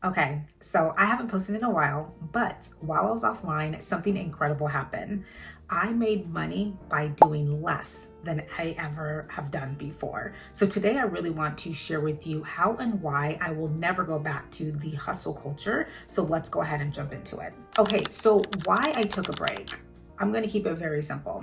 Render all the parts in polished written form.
Okay, so I haven't posted in a while, but while I was offline, something incredible happened. I made money by doing less than I ever have done before. So today I really want to share with you how and why I will never go back to the hustle culture. So let's go ahead and jump into it. Okay, so why I took a break. I'm going to keep it very simple.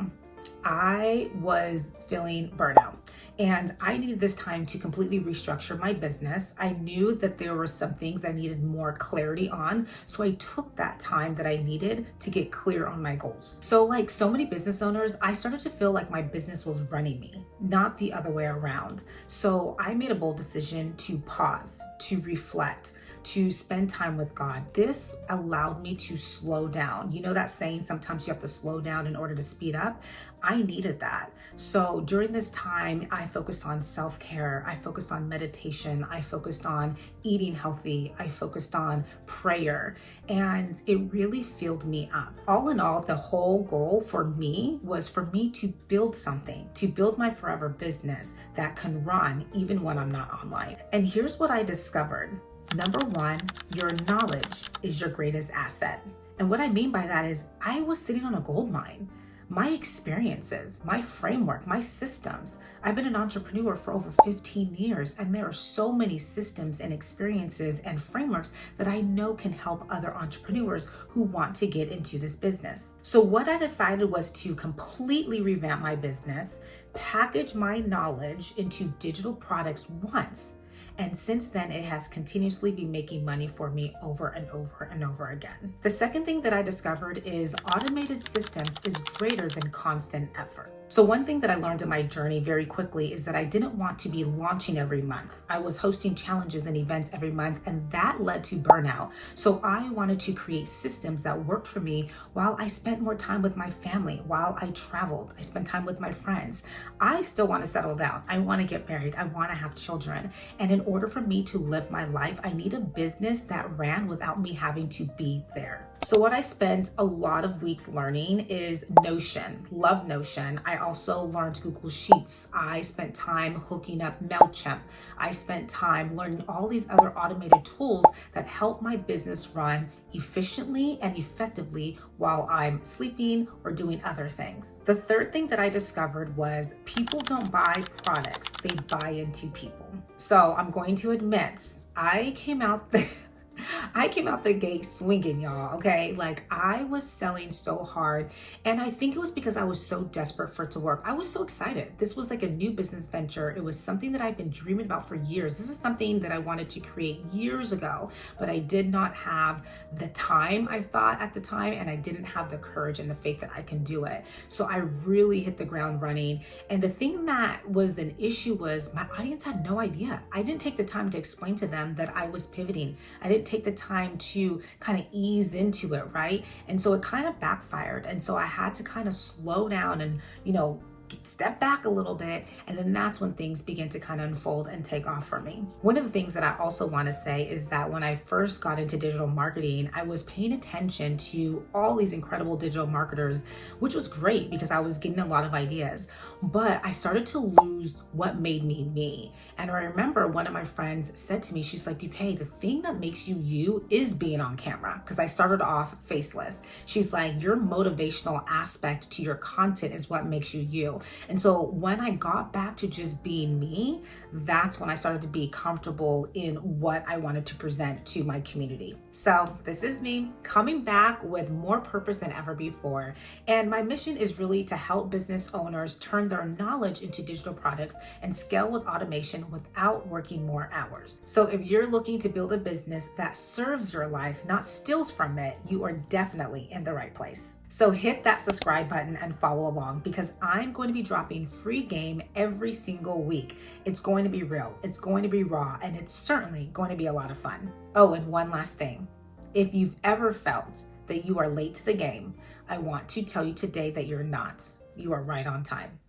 I was feeling burnout and I needed this time to completely restructure my business. I knew that there were some things I needed more clarity on. So I took that time that I needed to get clear on my goals. So like so many business owners, I started to feel like my business was running me, not the other way around. So I made a bold decision to pause, to reflect, to spend time with God. This allowed me to slow down. You know that saying, sometimes you have to slow down in order to speed up? I needed that. So during this time, I focused on self-care. I focused on meditation. I focused on eating healthy. I focused on prayer. And it really filled me up. All in all, the whole goal for me was for me to build something, to build my forever business that can run even when I'm not online. And here's what I discovered. Number one, your knowledge is your greatest asset. And what I mean by that is I was sitting on a gold mine. My experiences, my framework, my systems. I've been an entrepreneur for over 15 years, and there are so many systems and experiences and frameworks that I know can help other entrepreneurs who want to get into this business. So what I decided was to completely revamp my business, package my knowledge into digital products once. And since then, it has continuously been making money for me over and over and over again. The second thing that I discovered is automated systems is greater than constant effort. So one thing that I learned in my journey very quickly is that I didn't want to be launching every month. I was hosting challenges and events every month, and that led to burnout. So I wanted to create systems that worked for me while I spent more time with my family, while I traveled, I spent time with my friends. I still want to settle down. I want to get married. I want to have children. And in order for me to live my life, I need a business that ran without me having to be there. So what I spent a lot of weeks learning is Notion. Love Notion. I also learned Google Sheets. I spent time hooking up MailChimp. I spent time learning all these other automated tools that help my business run efficiently and effectively while I'm sleeping or doing other things. The third thing that I discovered was people don't buy products, they buy into people. So I'm going to admit, I came out the gate swinging, y'all, okay? Like I was selling so hard, and I think it was because I was so desperate for it to work. I was so excited. This was like a new business venture. It was something that I've been dreaming about for years. This is something that I wanted to create years ago, but I did not have the time, I thought at the time, and I didn't have the courage and the faith that I can do it. So I really hit the ground running. And the thing that was an issue was my audience had no idea. I didn't take the time to explain to them that I was pivoting. I didn't take the time to kind of ease into it, right? And so it kind of backfired. And so I had to kind of slow down and, step back a little bit. And then that's when things begin to kind of unfold and take off for me. One of the things that I also want to say is that when I first got into digital marketing, I was paying attention to all these incredible digital marketers, which was great because I was getting a lot of ideas, but I started to lose what made me me. And I remember one of my friends said to me, she's like, Dupay, the thing that makes you you is being on camera. Because I started off faceless. She's like, your motivational aspect to your content is what makes you you. And so when I got back to just being me, that's when I started to be comfortable in what I wanted to present to my community. So this is me coming back with more purpose than ever before. And my mission is really to help business owners turn their knowledge into digital products and scale with automation without working more hours. So if you're looking to build a business that serves your life, not steals from it, you are definitely in the right place. So hit that subscribe button and follow along, because I'm going to be dropping free game every single week. It's going to be real, it's going to be raw, and it's certainly going to be a lot of fun. Oh, and one last thing. If you've ever felt that you are late to the game, I want to tell you today that you're not. You are right on time.